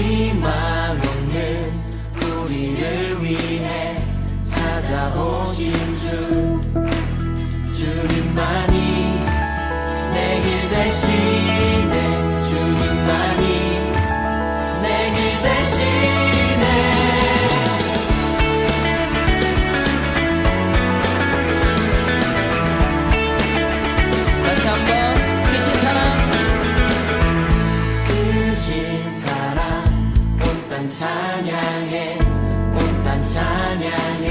희망 없는 우리를 위해 찾아오신 주님만이 내 길 대신에 주님만이 내 길 대신에 다시 한번 크신 사랑 온 땅 찬양해 온 땅 찬양해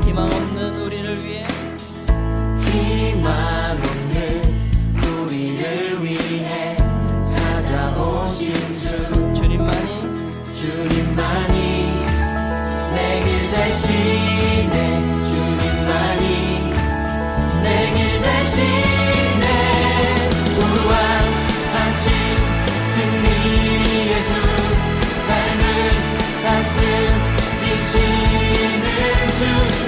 희망 없는 우리를 위해 희망 없는 우리를 위해 찾아오신 주님만이 내 길 대신에 주님만이 내 길 대신에 우왕하신 승리의 주 삶을 다스리시는 주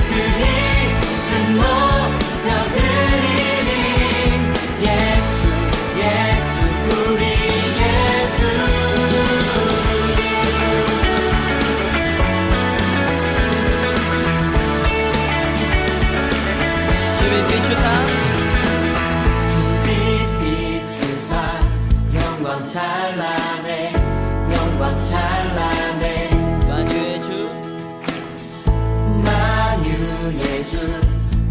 그 이름 높여드리리 예수 예수 우리 예수 주의 비추사 주빛 비추사 영광 찬란해 영광 찬란해 만유의 주 만유의 주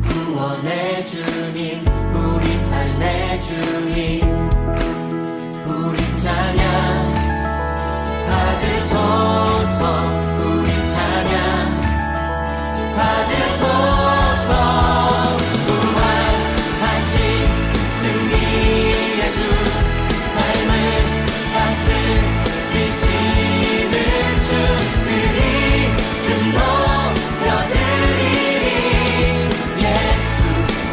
구원의 주님 우리 삶의 주인 우리 찬양 받으소서 우리 찬양 받으소서 우왕하신 승리의 주 삶을 다스리시는 주 그 이름 높여드리리 예수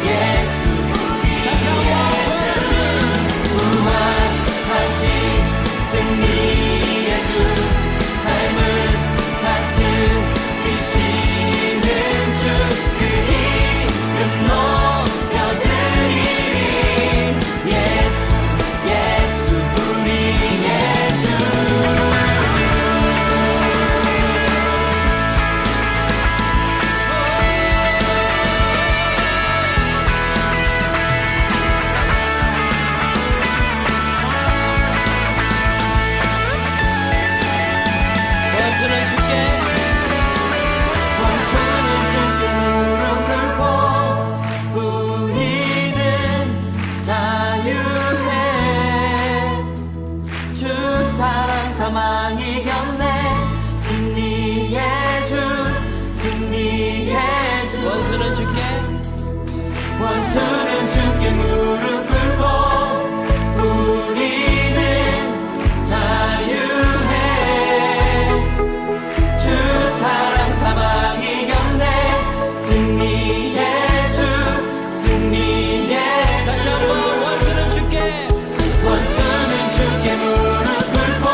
예수 우리 예수 우왕하신 승리의 주 삶을 다스리시는 주 그 이름 높여드리리 예수 예수 우리 예수 원수는 주께 원수는 주께 무릎 꿇고 우리는 자유해 주 사랑 사망 이겼네 승리의 주 승리의 주 원수는 주께 원수는 주께 무릎 꿇고 우리는 자유해 주 사랑 사망 이겼네 승리의 주 승리의 다시 주 한번 원수는 주께 원수는 주께 무릎 꿇고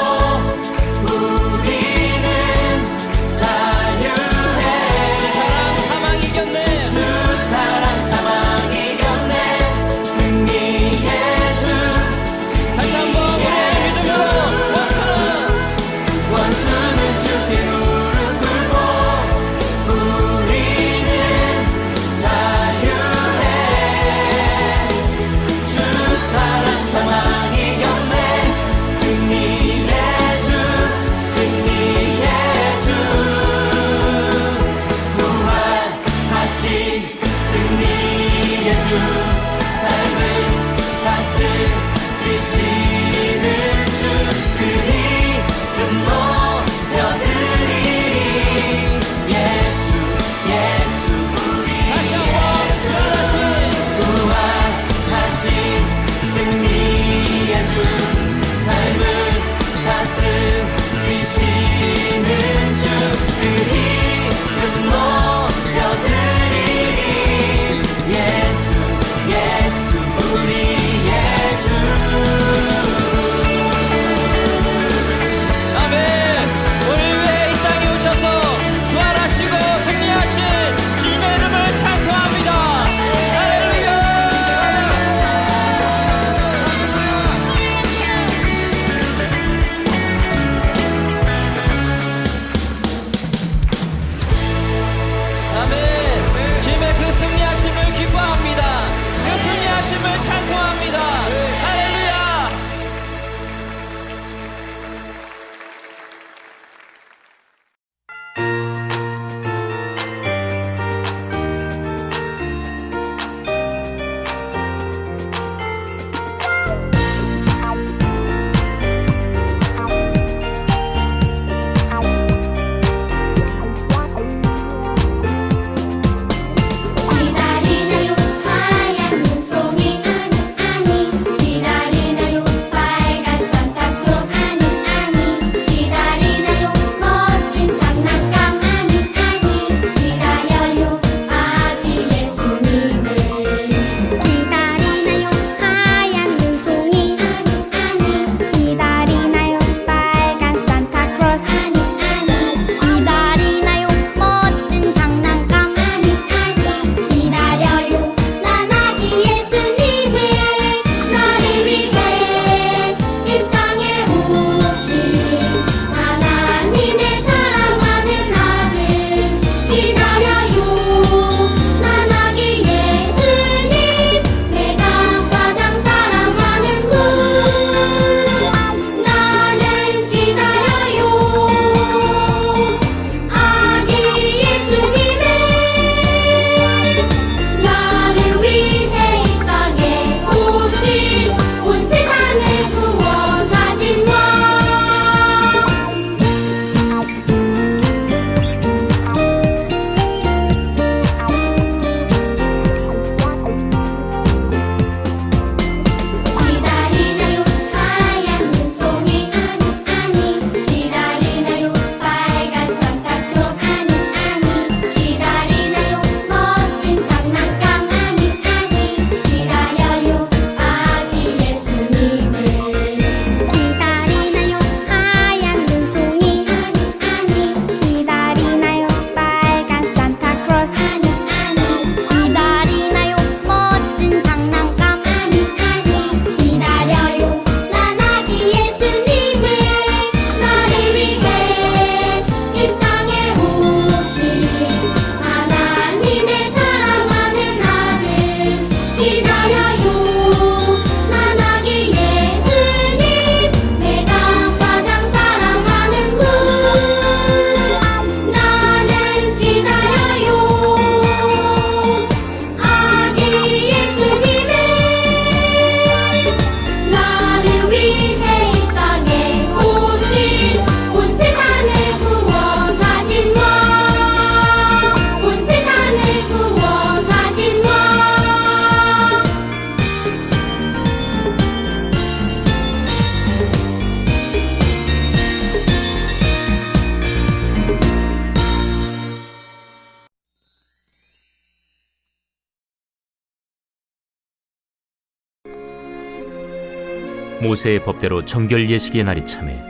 모세의 법대로 정결 예식의 날이 참에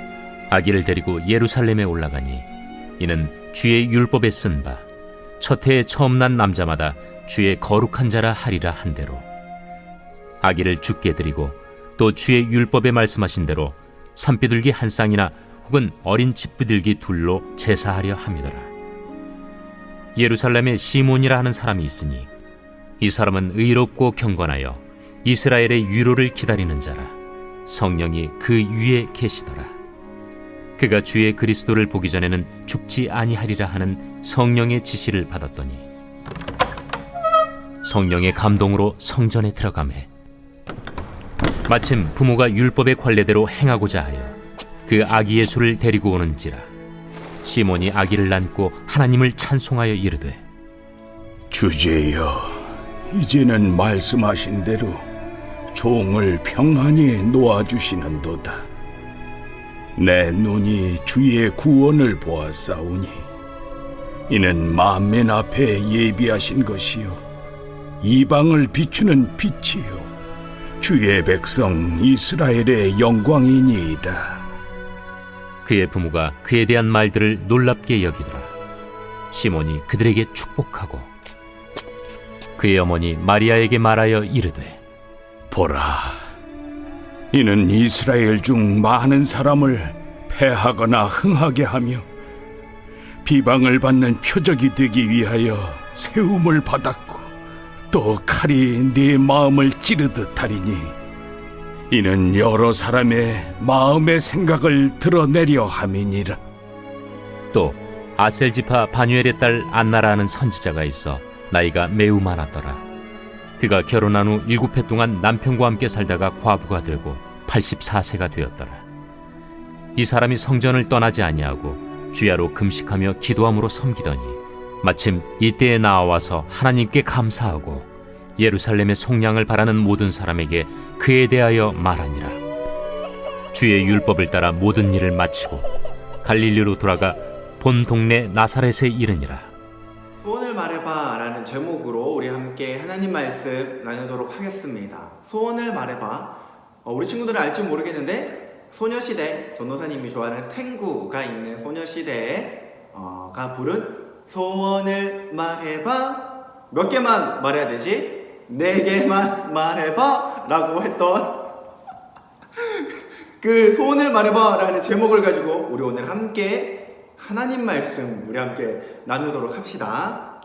아기를 데리고 예루살렘에 올라가니 이는 주의 율법에 쓴 바 첫 해에 처음 난 남자마다 주의 거룩한 자라 하리라 한 대로 아기를 주께 드리고 또 주의 율법에 말씀하신 대로 산비둘기 한 쌍이나 혹은 어린 집비둘기 둘로 제사하려 함이더라. 예루살렘에 시몬이라 하는 사람이 있으니 이 사람은 의롭고 경건하여 이스라엘의 위로를 기다리는 자라. 성령이 그 위에 계시더라. 그가 주의 그리스도를 보기 전에는 죽지 아니하리라 하는 성령의 지시를 받았더니 성령의 감동으로 성전에 들어가매 마침 부모가 율법의 관례대로 행하고자 하여 그 아기 예수를 데리고 오는지라. 시몬이 아기를 안고 하나님을 찬송하여 이르되 주제여, 이제는 말씀하신 대로 종을 평안히 놓아주시는도다. 내 눈이 주의 구원을 보았사오니 이는 만민 앞에 예비하신 것이요 이방을 비추는 빛이요 주의 백성 이스라엘의 영광이니이다. 그의 부모가 그에 대한 말들을 놀랍게 여기더라. 시몬이 그들에게 축복하고 그의 어머니 마리아에게 말하여 이르되 보라, 이는 이스라엘 중 많은 사람을 패하거나 흥하게 하며 비방을 받는 표적이 되기 위하여 세움을 받았고 또 칼이 네 마음을 찌르듯 하리니 이는 여러 사람의 마음의 생각을 드러내려 함이니라. 또 아셀지파 바뉴엘의 딸 안나라 하는 선지자가 있어 나이가 매우 많았더라. 그가 결혼한 후 7해 동안 남편과 함께 살다가 과부가 되고 84세가 되었더라. 이 사람이 성전을 떠나지 아니하고 주야로 금식하며 기도함으로 섬기더니 마침 이때에 나와서 하나님께 감사하고 예루살렘의 속량을 바라는 모든 사람에게 그에 대하여 말하니라. 주의 율법을 따라 모든 일을 마치고 갈릴리로 돌아가 본 동네 나사렛에 이르니라. 소원을 말해봐 라는 제목으로 우리 함께 하나님 말씀 나누도록 하겠습니다. 소원을 말해봐. 우리 친구들은 알지 모르겠는데 소녀시대, 전도사님이 좋아하는 탱구가 있는 소녀시대가 부른 소원을 말해봐. 몇 개만 말해야 되지? 4개만 말해봐 라고 했던 그 소원을 말해봐 라는 제목을 가지고 우리 오늘 함께 하나님 말씀 우리 함께 나누도록 합시다.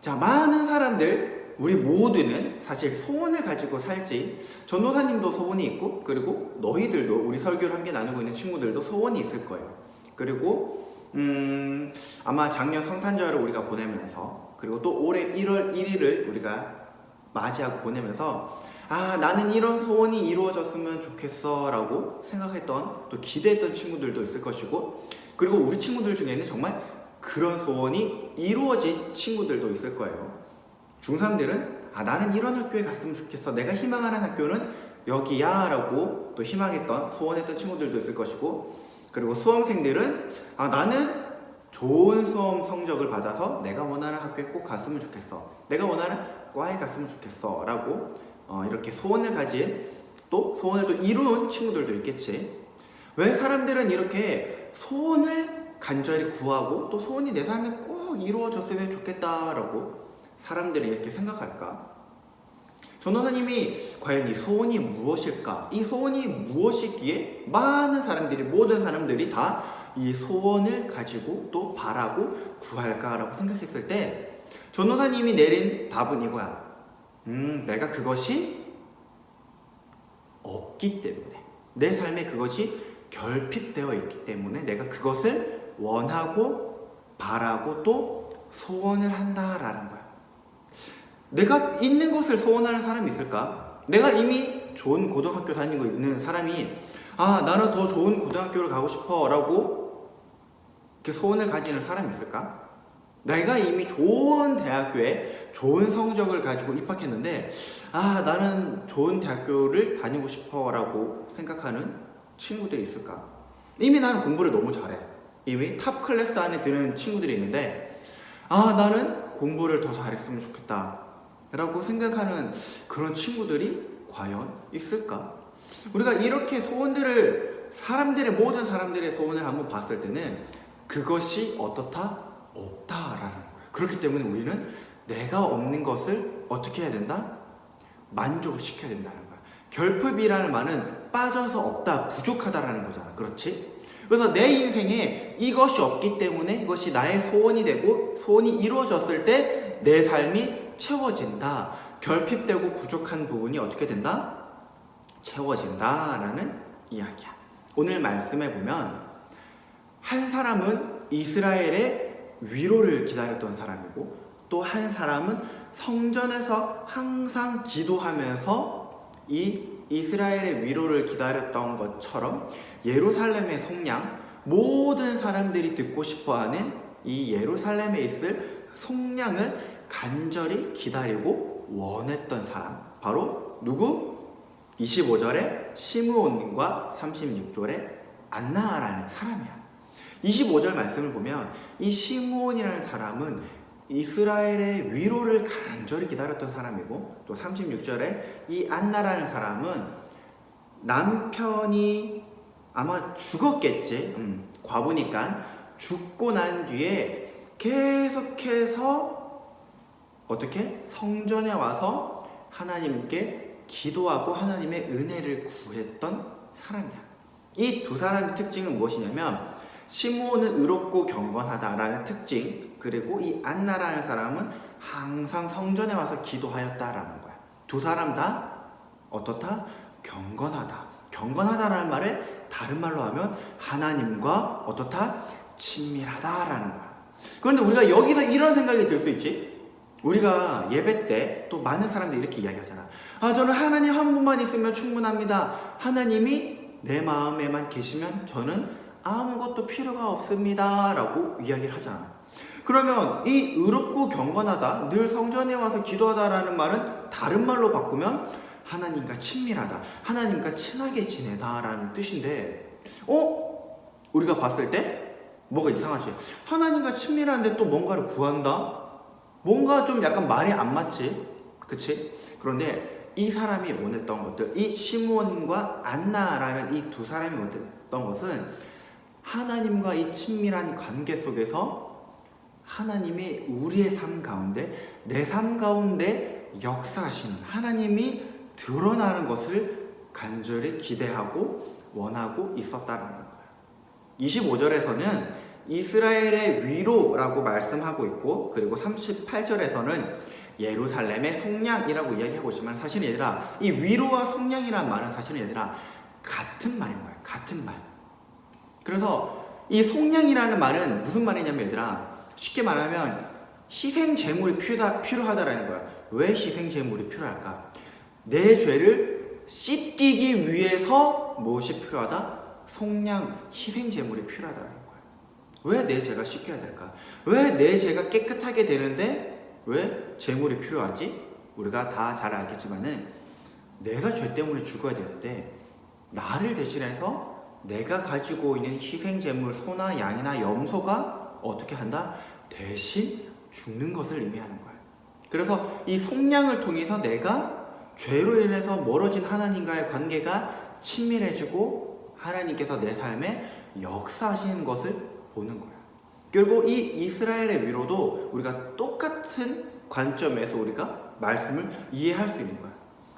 자, 많은 사람들, 우리 모두는 사실 소원을 가지고 살지. 전도사님도 소원이 있고, 그리고 너희들도, 우리 설교를 함께 나누고 있는 친구들도 소원이 있을 거예요. 그리고 아마 작년 성탄절을 우리가 보내면서, 그리고 또 올해 1월 1일을 우리가 맞이하고 보내면서 나는 이런 소원이 이루어졌으면 좋겠어 라고 생각했던, 또 기대했던 친구들도 있을 것이고, 그리고 우리 친구들 중에는 정말 그런 소원이 이루어진 친구들도 있을 거예요. 중3들은 나는 이런 학교에 갔으면 좋겠어, 내가 희망하는 학교는 여기야 라고 또 희망했던, 소원했던 친구들도 있을 것이고, 그리고 수험생들은 나는 좋은 수험 성적을 받아서 내가 원하는 학교에 꼭 갔으면 좋겠어, 내가 원하는 과에 갔으면 좋겠어 라고 이렇게 소원을 가진, 또 소원을 또 이룬 친구들도 있겠지. 왜 사람들은 이렇게 소원을 간절히 구하고 또 소원이 내 삶에 꼭 이루어졌으면 좋겠다라고 사람들이 이렇게 생각할까? 전도사님이 과연 이 소원이 무엇일까? 이 소원이 무엇이기에 많은 사람들이, 모든 사람들이 다 이 소원을 가지고 또 바라고 구할까라고 생각했을 때 전도사님이 내린 답은 이거야. 내가 그것이 없기 때문에, 내 삶에 그것이 결핍되어 있기 때문에 내가 그것을 원하고 바라고 또 소원을 한다라는 거야. 내가 있는 것을 소원하는 사람이 있을까? 내가 이미 좋은 고등학교 다니고 있는 사람이 나는 더 좋은 고등학교를 가고 싶어 라고 이렇게 소원을 가지는 사람이 있을까? 내가 이미 좋은 대학교에 좋은 성적을 가지고 입학했는데 나는 좋은 대학교를 다니고 싶어 라고 생각하는 친구들이 있을까? 이미 나는 공부를 너무 잘해, 이미 탑 클래스 안에 드는 친구들이 있는데 나는 공부를 더 잘했으면 좋겠다 라고 생각하는 그런 친구들이 과연 있을까? 우리가 이렇게 소원들을 모든 사람들의 소원을 한번 봤을 때는 그것이 어떻다? 없다라는 거예요. 그렇기 때문에 우리는 내가 없는 것을 어떻게 해야 된다? 만족을 시켜야 된다는 거야. 결핍이라는 말은 빠져서 없다, 부족하다라는 거잖아. 그렇지? 그래서 내 인생에 이것이 없기 때문에 이것이 나의 소원이 되고 소원이 이루어졌을 때 내 삶이 채워진다. 결핍되고 부족한 부분이 어떻게 된다? 채워진다라는 이야기야. 오늘 말씀에 보면 한 사람은 이스라엘의 위로를 기다렸던 사람이고 또 한 사람은 성전에서 항상 기도하면서 이 이스라엘의 위로를 기다렸던 것처럼 예루살렘의 성냥, 모든 사람들이 듣고 싶어하는 이 예루살렘에 있을 성냥을 간절히 기다리고 원했던 사람, 바로 누구? 25절에 시므온과 36절에 안나라는 사람이야. 25절 말씀을 보면 이 시므온이라는 사람은 이스라엘의 위로를 간절히 기다렸던 사람이고 또 36절에 이 안나라는 사람은 남편이 아마 죽었겠지. 과부니까 죽고 난 뒤에 계속해서 어떻게? 성전에 와서 하나님께 기도하고 하나님의 은혜를 구했던 사람이야. 이 두 사람의 특징은 무엇이냐면 시므온은 의롭고 경건하다라는 특징, 그리고 이 안나라는 사람은 항상 성전에 와서 기도하였다라는 거야. 두 사람 다 어떻다? 경건하다. 경건하다라는 말을 다른 말로 하면 하나님과 어떻다? 친밀하다라는 거야. 그런데 우리가 여기서 이런 생각이 들 수 있지. 우리가 예배 때 또 많은 사람들이 이렇게 이야기하잖아. 저는 하나님 한 분만 있으면 충분합니다. 하나님이 내 마음에만 계시면 저는 아무것도 필요가 없습니다 라고 이야기를 하잖아. 그러면 이 의롭고 경건하다, 늘 성전에 와서 기도하다라는 말은 다른 말로 바꾸면 하나님과 친밀하다, 하나님과 친하게 지내다 라는 뜻인데 우리가 봤을 때 뭐가 이상하지? 하나님과 친밀한데 또 뭔가를 구한다? 뭔가 좀 약간 말이 안 맞지? 그치? 그런데 이 사람이 원했던 것들, 이 시므온과 안나라는 이 두 사람이 원했던 것은 하나님과 이 친밀한 관계 속에서 하나님이 우리의 삶 가운데, 내 삶 가운데 역사하시는 하나님이 드러나는 것을 간절히 기대하고 원하고 있었다는 거예요. 25절에서는 이스라엘의 위로라고 말씀하고 있고, 그리고 38절에서는 예루살렘의 속량이라고 이야기하고 있지만 사실은 얘들아, 이 위로와 속량이라는 말은 사실은 얘들아 같은 말인 거야. 같은 말. 그래서 이 속량이라는 말은 무슨 말이냐면 얘들아, 쉽게 말하면 희생 제물이 필요하다라는 거야. 왜 희생 제물이 필요할까? 내 죄를 씻기기 위해서 무엇이 필요하다? 속량, 희생 제물이 필요하다는 거야. 왜 내 죄가 씻겨야 될까? 왜 내 죄가 깨끗하게 되는데 왜 제물이 필요하지? 우리가 다 잘 알겠지만은 내가 죄 때문에 죽어야 되는데 나를 대신해서 내가 가지고 있는 희생 제물, 소나 양이나 염소가 어떻게 한다? 대신 죽는 것을 의미하는 거야. 그래서 이 속량을 통해서 내가 죄로 인해서 멀어진 하나님과의 관계가 친밀해지고 하나님께서 내 삶에 역사하시는 것을 보는 거야. 결국 이 이스라엘의 위로도 우리가 똑같은 관점에서 우리가 말씀을 이해할 수 있는 거야.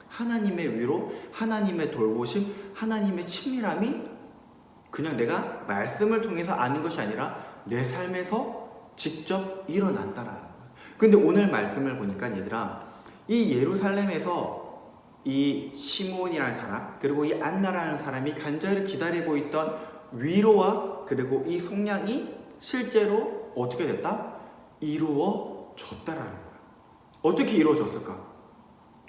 하나님의 위로, 하나님의 돌보심, 하나님의 친밀함이 그냥 내가 말씀을 통해서 아는 것이 아니라 내 삶에서 직접 일어난다라는 거야. 근데 오늘 말씀을 보니까 얘들아, 이 예루살렘에서 이 시므온이라는 사람, 그리고 이 안나라는 사람이 간절히 기다리고 있던 위로와 그리고 이 속량이 실제로 어떻게 됐다? 이루어졌다라는 거야. 어떻게 이루어졌을까?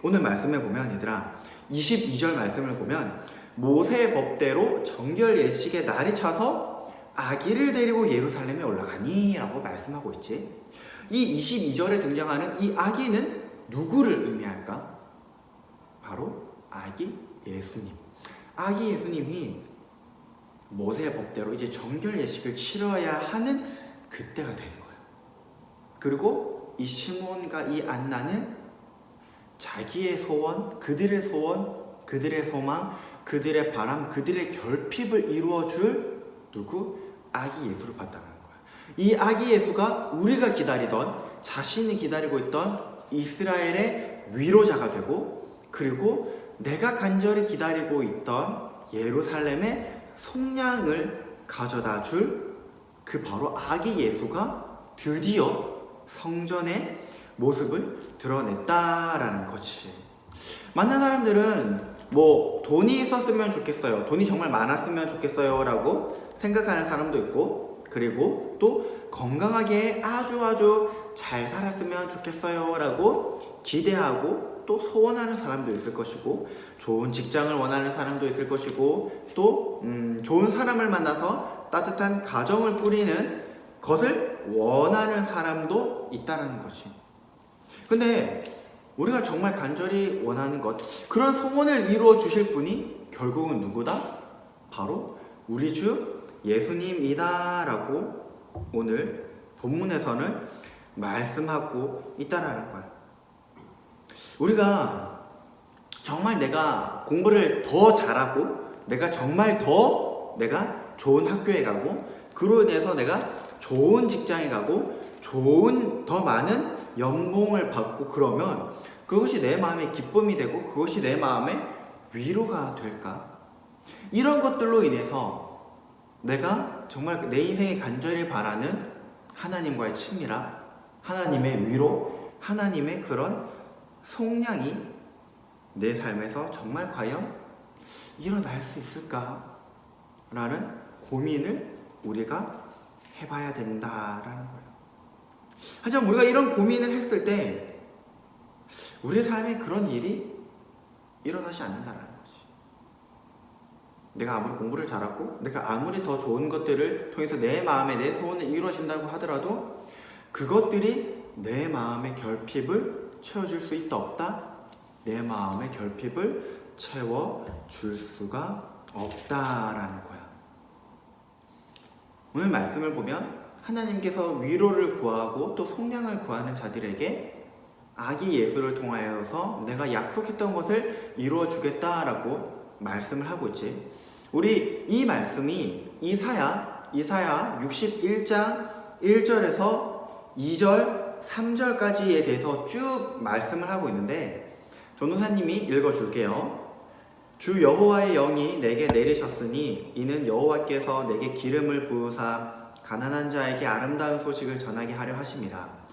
오늘 말씀에 보면 얘들아, 22절 말씀을 보면 모세의 법대로 정결 예식의 날이 차서 아기를 데리고 예루살렘에 올라가니 라고 말씀하고 있지. 이 22절에 등장하는 이 아기는 누구를 의미할까? 바로 아기 예수님. 아기 예수님이 모세의 법대로 이제 정결 예식을 치러야 하는 그때가 된 거야. 그리고 이 시므온과 이 안나는 자기의 소원, 그들의 소망, 그들의 바람, 그들의 결핍을 이루어줄 누구? 아기 예수를 봤다는 거야. 이 아기 예수가 우리가 기다리던, 자신이 기다리고 있던 이스라엘의 위로자가 되고, 그리고 내가 간절히 기다리고 있던 예루살렘의 속량을 가져다 줄 그 바로 아기 예수가 드디어 성전의 모습을 드러냈다라는 거지. 많은 사람들은 뭐 돈이 있었으면 좋겠어요, 돈이 정말 많았으면 좋겠어요 라고 생각하는 사람도 있고, 그리고 또 건강하게 아주 잘 살았으면 좋겠어요 라고 기대하고 또 소원하는 사람도 있을 것이고, 좋은 직장을 원하는 사람도 있을 것이고, 또 좋은 사람을 만나서 따뜻한 가정을 꾸리는 것을 원하는 사람도 있다는 것이. 근데 우리가 정말 간절히 원하는 것, 그런 소원을 이루어 주실 분이 결국은 누구다? 바로 우리 주 예수님이다 라고 오늘 본문에서는 말씀하고 있다라는 거야. 우리가 정말 내가 공부를 더 잘하고, 내가 정말 내가 좋은 학교에 가고, 그로 인해서 내가 좋은 직장에 가고, 좋은 더 많은 연봉을 받고, 그러면 그것이 내 마음의 기쁨이 되고 그것이 내 마음의 위로가 될까? 이런 것들로 인해서 내가 정말 내 인생에 간절히 바라는 하나님과의 친밀함, 하나님의 위로, 하나님의 그런 속량이 내 삶에서 정말 과연 일어날 수 있을까? 라는 고민을 우리가 해봐야 된다라는 거예요. 하지만 우리가 이런 고민을 했을 때 우리 삶에 그런 일이 일어나지 않는다는 거지. 내가 아무리 공부를 잘하고, 내가 아무리 더 좋은 것들을 통해서 내 마음에 내 소원을 이루어진다고 하더라도 그것들이 내 마음의 결핍을 채워줄 수 있다 없다? 내 마음의 결핍을 채워줄 수가 없다라는 거야. 오늘 말씀을 보면 하나님께서 위로를 구하고 또 속량을 구하는 자들에게 아기 예수를 통하여서 내가 약속했던 것을 이루어 주겠다라고 말씀을 하고 있지. 우리 이 말씀이 이사야 61장 1절에서 2절 3절까지에 대해서 쭉 말씀을 하고 있는데, 전도사님이 읽어줄게요. 주 여호와의 영이 내게 내리셨으니 이는 여호와께서 내게 기름을 부으사 가난한 자에게 아름다운 소식을 전하게 하려 하심이라.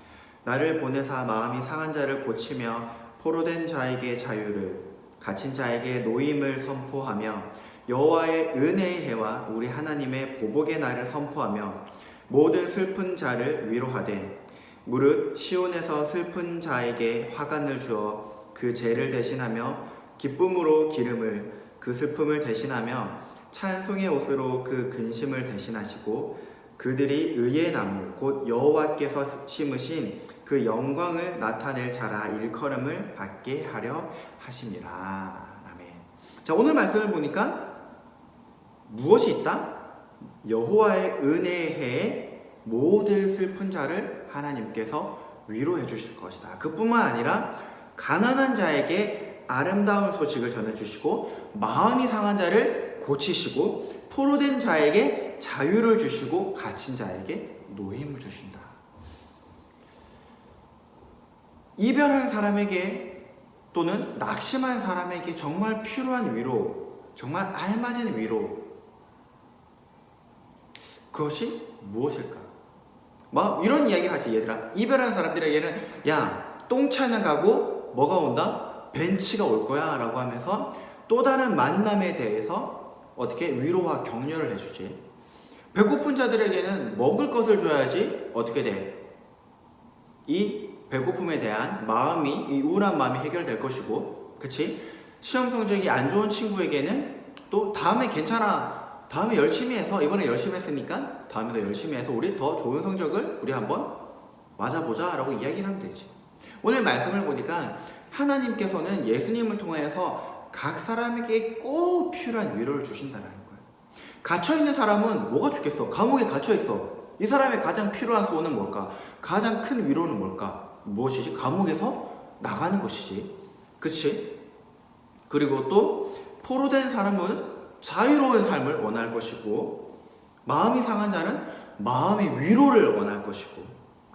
나를 보내사 마음이 상한 자를 고치며 포로된 자에게 자유를, 갇힌 자에게 노임을 선포하며 여호와의 은혜의 해와 우리 하나님의 보복의 날을 선포하며 모든 슬픈 자를 위로하되, 무릇 시온에서 슬픈 자에게 화관을 주어 그 죄를 대신하며 기쁨으로 기름을, 그 슬픔을 대신하며 찬송의 옷으로 그 근심을 대신하시고 그들이 의의 나무 곧 여호와께서 심으신 그 영광을 나타낼 자라 일컬음을 받게 하려 하심이라. 아멘. 자, 오늘 말씀을 보니까 무엇이 있다? 여호와의 은혜의 해에 모든 슬픈 자를 하나님께서 위로해 주실 것이다. 그뿐만 아니라 가난한 자에게 아름다운 소식을 전해주시고, 마음이 상한 자를 고치시고, 포로된 자에게 자유를 주시고, 갇힌 자에게 노임을 주신다. 이별한 사람에게 또는 낙심한 사람에게 정말 필요한 위로, 정말 알맞은 위로, 그것이 무엇일까? 막 이런 이야기를 하지. 얘들아, 이별한 사람들에게는 야, 똥차나 가고 뭐가 온다? 벤치가 올 거야 라고 하면서 또 다른 만남에 대해서 어떻게 위로와 격려를 해주지. 배고픈 자들에게는 먹을 것을 줘야지 어떻게 돼? 이 배고픔에 대한 마음이, 이 우울한 마음이 해결될 것이고, 그치? 시험 성적이 안 좋은 친구에게는 또 다음에 괜찮아, 다음에 열심히 해서, 이번에 열심히 했으니까 다음에 더 열심히 해서 우리 더 좋은 성적을 우리 한번 맞아보자 라고 이야기를 하면 되지. 오늘 말씀을 보니까 하나님께서는 예수님을 통해서 각 사람에게 꼭 필요한 위로를 주신다는 거예요. 갇혀있는 사람은 뭐가 좋겠어? 감옥에 갇혀있어. 이 사람의 가장 필요한 소원은 뭘까? 가장 큰 위로는 뭘까? 무엇이지? 감옥에서 나가는 것이지. 그치? 그리고 또 포로된 사람은 자유로운 삶을 원할 것이고, 마음이 상한 자는 마음의 위로를 원할 것이고,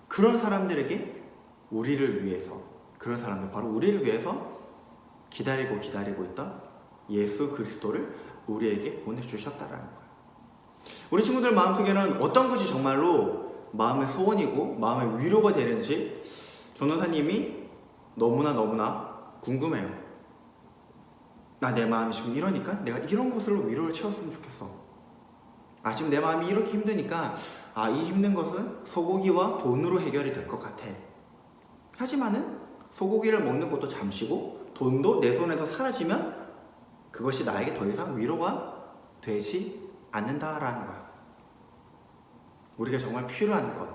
그런 사람들에게 우리를 위해서, 그런 사람들 바로 우리를 위해서 기다리고 있던 예수 그리스도를 우리에게 보내주셨다라는 거예요. 우리 친구들 마음속에는 어떤 것이 정말로 마음의 소원이고 마음의 위로가 되는지 전도사님이 너무나 궁금해요. 나 내 마음이 지금 이러니까 내가 이런 것으로 위로를 채웠으면 좋겠어. 지금 내 마음이 이렇게 힘드니까 이 힘든 것은 소고기와 돈으로 해결이 될 것 같아. 하지만은 소고기를 먹는 것도 잠시고 돈도 내 손에서 사라지면 그것이 나에게 더 이상 위로가 되지 않는다라는 거야. 우리가 정말 필요한 것,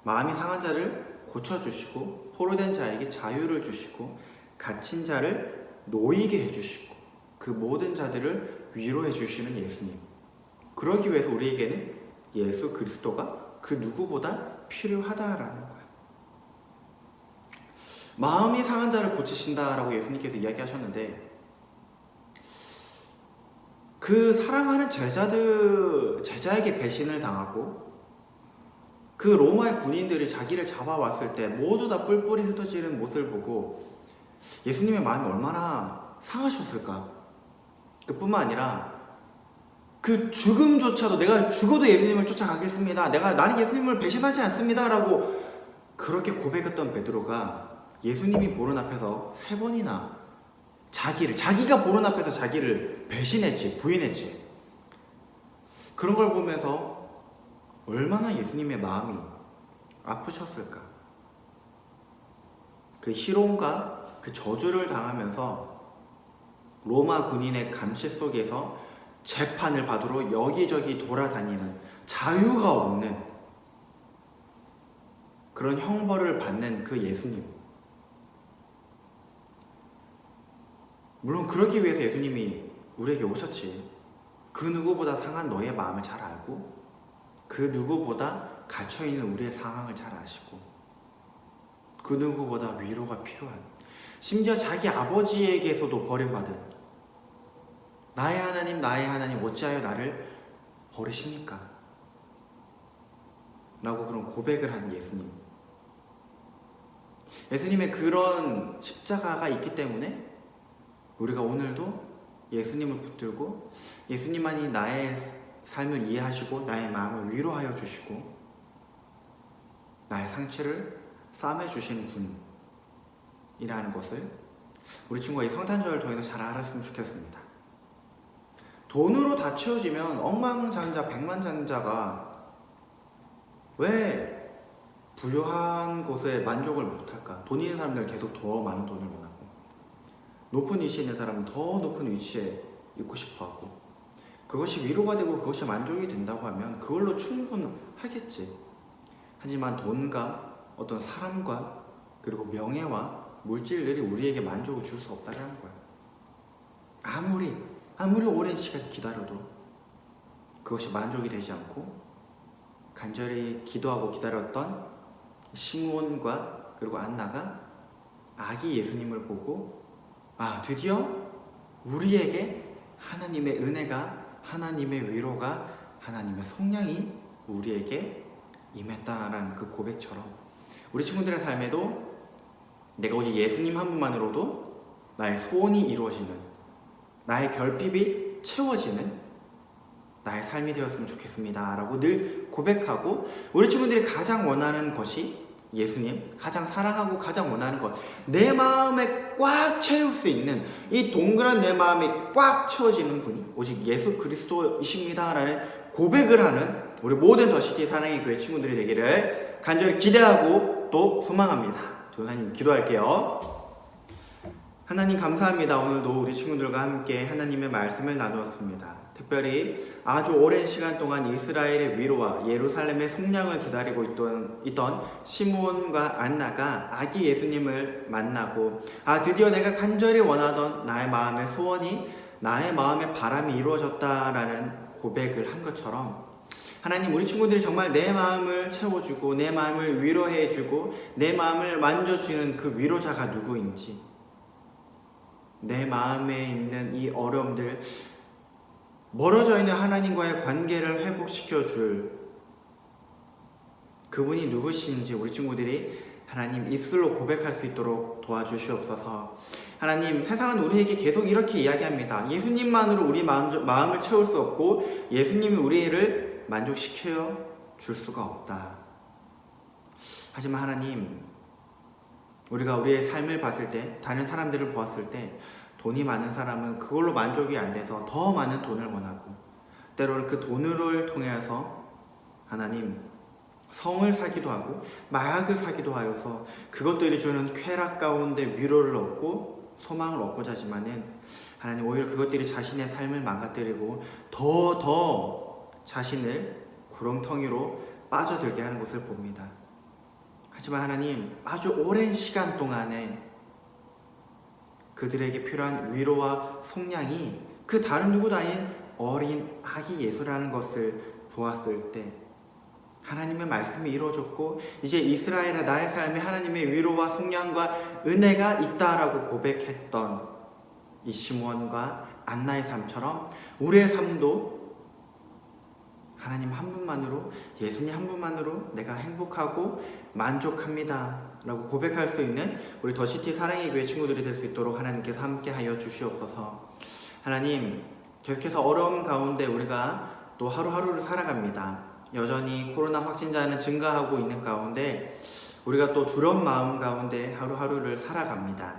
마음이 상한 자를 고쳐주시고, 포로된 자에게 자유를 주시고, 갇힌 자를 놓이게 해주시고, 그 모든 자들을 위로해 주시는 예수님. 그러기 위해서 우리에게는 예수 그리스도가 그 누구보다 필요하다라는 거야. 마음이 상한 자를 고치신다라고 예수님께서 이야기하셨는데, 그 사랑하는 제자에게 배신을 당하고 그 로마의 군인들이 자기를 잡아왔을 때 모두 다 뿔뿔이 흩어지는 모습을 보고 예수님의 마음이 얼마나 상하셨을까. 그뿐만 아니라 그 죽음조차도, 내가 죽어도 예수님을 쫓아가겠습니다, 나는 예수님을 배신하지 않습니다 라고 그렇게 고백했던 베드로가 예수님이 보는 앞에서 3번이나 자기가 보는 앞에서 자기를 배신했지, 부인했지. 그런 걸 보면서 얼마나 예수님의 마음이 아프셨을까. 그 희롱과 그 저주를 당하면서 로마 군인의 감시 속에서 재판을 받으러 여기저기 돌아다니는, 자유가 없는 그런 형벌을 받는 그 예수님. 물론 그러기 위해서 예수님이 우리에게 오셨지. 그 누구보다 상한 너의 마음을 잘 알고, 그 누구보다 갇혀있는 우리의 상황을 잘 아시고, 그 누구보다 위로가 필요한, 심지어 자기 아버지에게서도 버림받은 나의 하나님 어찌하여 나를 버리십니까? 라고 그런 고백을 한 예수님. 예수님의 그런 십자가가 있기 때문에 우리가 오늘도 예수님을 붙들고 예수님만이 나의 삶을 이해하시고 나의 마음을 위로하여 주시고 나의 상처를 싸매 주시는 분이라는 것을 우리 친구가 이 성탄절을 통해서 잘 알았으면 좋겠습니다. 돈으로 다 채워지면 억만장자 백만장자가 왜 부유한 곳에 만족을 못할까? 돈 있는 사람들은 계속 더 많은 돈을 원하고, 높은 위치에 있는 사람은 더 높은 위치에 있고 싶어하고, 그것이 위로가 되고 그것이 만족이 된다고 하면 그걸로 충분하겠지. 하지만 돈과 어떤 사람과 그리고 명예와 물질들이 우리에게 만족을 줄 수 없다는 거야. 아무리 오랜 시간 기다려도 그것이 만족이 되지 않고, 간절히 기도하고 기다렸던 시몬과 그리고 안나가 아기 예수님을 보고 드디어 우리에게 하나님의 은혜가, 하나님의 위로가, 하나님의 성량이 우리에게 임했다라는 그 고백처럼 우리 친구들의 삶에도 내가 오직 예수님 한 분만으로도 나의 소원이 이루어지는, 나의 결핍이 채워지는 나의 삶이 되었으면 좋겠습니다 라고 늘 고백하고, 우리 친구들이 가장 원하는 것이 예수님, 가장 사랑하고 가장 원하는 것, 내 마음에 꽉 채울 수 있는, 이 동그란 내 마음이 꽉 채워지는 분이 오직 예수 그리스도이십니다 라는 고백을 하는 우리 모든 더시티 사랑의 교회 친구들이 되기를 간절히 기대하고 또 소망합니다. 조사님 기도할게요. 하나님 감사합니다. 오늘도 우리 친구들과 함께 하나님의 말씀을 나누었습니다. 특별히 아주 오랜 시간 동안 이스라엘의 위로와 예루살렘의 속량을 기다리고 있던 시므온과 안나가 아기 예수님을 만나고 드디어 내가 간절히 원하던 나의 마음의 소원이, 나의 마음의 바람이 이루어졌다라는 고백을 한 것처럼, 하나님 우리 친구들이 정말 내 마음을 채워주고 내 마음을 위로해주고 내 마음을 만져주는 그 위로자가 누구인지, 내 마음에 있는 이 어려움들, 멀어져 있는 하나님과의 관계를 회복시켜 줄 그분이 누구신지 우리 친구들이 하나님 입술로 고백할 수 있도록 도와주시옵소서. 하나님, 세상은 우리에게 계속 이렇게 이야기합니다. 예수님만으로 우리 마음을 채울 수 없고 예수님이 우리를 만족시켜 줄 수가 없다. 하지만 하나님, 우리가 우리의 삶을 봤을 때, 다른 사람들을 보았을 때 돈이 많은 사람은 그걸로 만족이 안 돼서 더 많은 돈을 원하고, 때로는 그 돈을 통해서 하나님 성을 사기도 하고 마약을 사기도 하여서 그것들이 주는 쾌락 가운데 위로를 얻고 소망을 얻고자 하지만은 하나님, 오히려 그것들이 자신의 삶을 망가뜨리고 더 자신을 구렁텅이로 빠져들게 하는 것을 봅니다. 하지만 하나님, 아주 오랜 시간 동안에 그들에게 필요한 위로와 속량이 그 다른 누구도 아닌 어린 아기 예수라는 것을 보았을 때 하나님의 말씀이 이루어졌고, 이제 이스라엘의 나의 삶에 하나님의 위로와 속량과 은혜가 있다라고 고백했던 이 시므온과 안나의 삶처럼 우리의 삶도 하나님 한 분만으로, 예수님 한 분만으로 내가 행복하고 만족합니다 라고 고백할 수 있는 우리 더시티 사랑의 교회 친구들이 될 수 있도록 하나님께서 함께 하여 주시옵소서. 하나님, 계속해서 어려움 가운데 우리가 또 하루하루를 살아갑니다. 여전히 코로나 확진자는 증가하고 있는 가운데 우리가 또 두려운 마음 가운데 하루하루를 살아갑니다.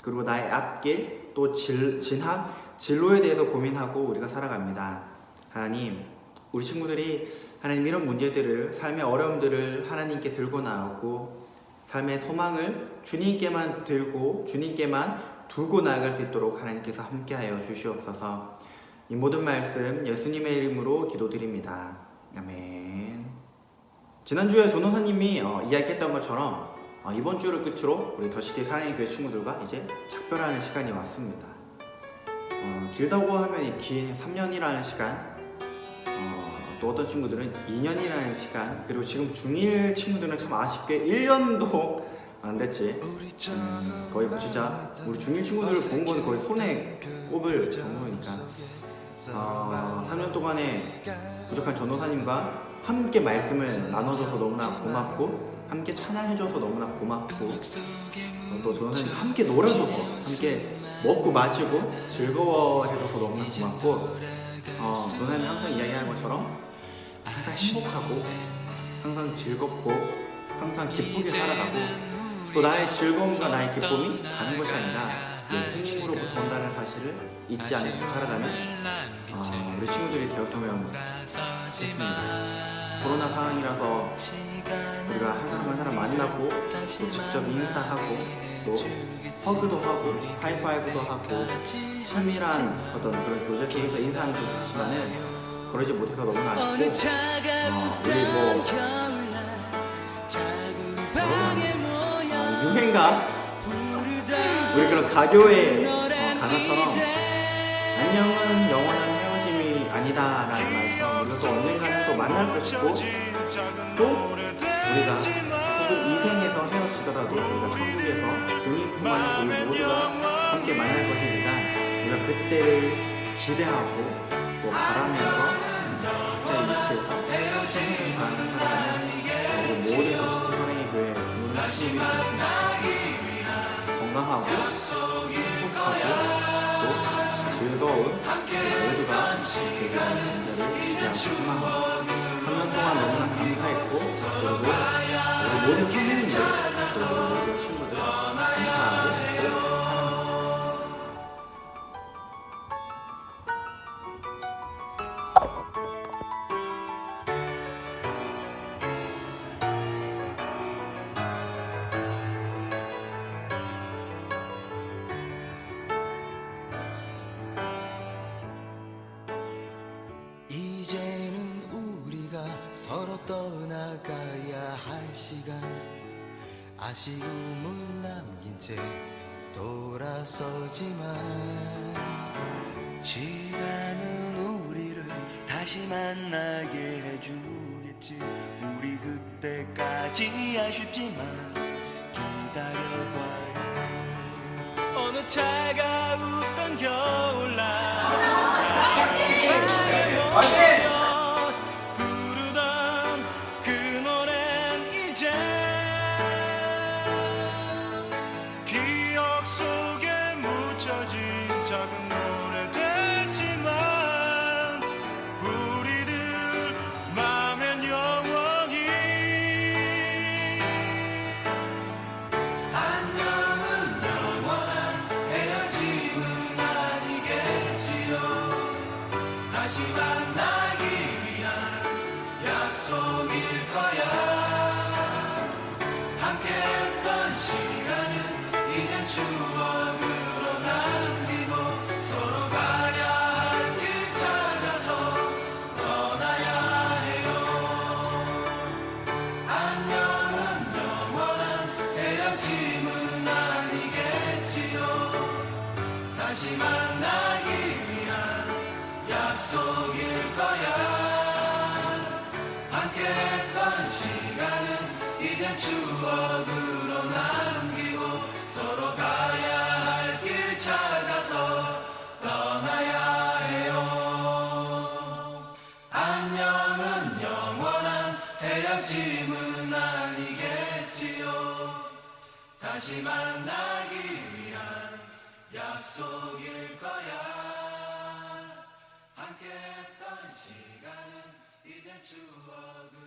그리고 나의 앞길, 또 진로에 대해서 고민하고 우리가 살아갑니다. 하나님, 우리 친구들이 하나님 이런 문제들을, 삶의 어려움들을 하나님께 들고 나오고 삶의 소망을 주님께만 들고 주님께만 두고 나아갈 수 있도록 하나님께서 함께하여 주시옵소서. 이 모든 말씀 예수님의 이름으로 기도드립니다. 아멘. 지난주에 전호사님이 이야기했던 것처럼 이번 주를 끝으로 우리 더시티 사랑의 교회 친구들과 이제 작별하는 시간이 왔습니다. 길다고 하면 이 긴 3년이라는 시간, 또 어떤 친구들은 2년이라는 시간, 그리고 지금 중1 친구들은 참 아쉽게 1년도 안 됐지. 거의 진짜 우리 중1 친구들을 본 건 거의 손에 꼽을 정도니까 3년 동안에 부족한 전도사님과 함께 말씀을 나눠줘서 너무나 고맙고, 함께 찬양해줘서 너무나 고맙고, 또 전도사님 함께 놀아줘서, 함께 먹고 마시고 즐거워해줘서 너무나 고맙고, 전도사님이 항상 이야기하는 것처럼 항상 행복하고 항상 즐겁고 항상 기쁘게 살아가고, 또 나의 즐거움과 나의 기쁨이 다른 것이 아니라 예수님으로부터 온다는 사실을 잊지 않고 살아가는 우리 친구들이 되었으면 좋겠습니다. 코로나 상황이라서 우리가 한 사람 한 사람 만나고 또 직접 인사하고 또 허그도 하고 하이파이브도 하고 친밀한 어떤 그런 교제 속에서 인사하는 게 좋지만은 그러지 못해서 너무나 아쉽고, 우리 유행가 우리 그런 가교의 가사처럼 안녕은 영원한 헤어짐이 아니다라는 말처럼 우리가 또 언젠가는 또 만날 것이고, 또 우리가 혹은 이 생에서 헤어지더라도 우리가 천국에서 주님 품 안에 우리 모두가 함께 만날 것이니까 우리가 그때를 기대하고 또 바라면서 각자의 위치에서 생명을 바라는 살아가는 우리 모든 더시티 사랑의 교회 주님의 하시님이 되었습니다. 건강하고 행복하고 또 즐거운 모두가 되기를 간절히 기대하고 소망합니다. 3년 동안 너무나 감사했고, 그리고 우리 모든 선생님들, 그리고 우리 모든 친구들 감사하고 또 사랑합니다. 이제는 우리가 서로 떠나가야 할 시간, 아쉬움을 남긴 채 돌아서지만 시간은 우리를 다시 만나게 해주겠지. 우리 그때까지 아쉽지만 기다려봐요. 오늘 차가웠던 겨울날 작은 방에 모여 부르던 그 노래는 이제 기억 속에 묻혀진 작은 노래 됐지만 우리들 맘엔 영원히 안녕은 영원한 헤어짐은 아니겠지요. 다시 만나기 위한 약속일 거야. 함께했던 시간은 이젠 추억으로 남기고 서로 가야 할 길 찾아서 떠나야 해요. 안녕은 영원한 헤어짐은 아니겠지요. 다시 만나기 위한 약속일 거야. 함께했던 시간은 이젠 추억으로 남기고 서로 가야 할 길 찾아서 떠나야 해요. 안녕은 영원한 헤어짐은 아니겠지요. 다시 만나기 위한 약속일 거야. 함께했던 시간은 이젠 추억으로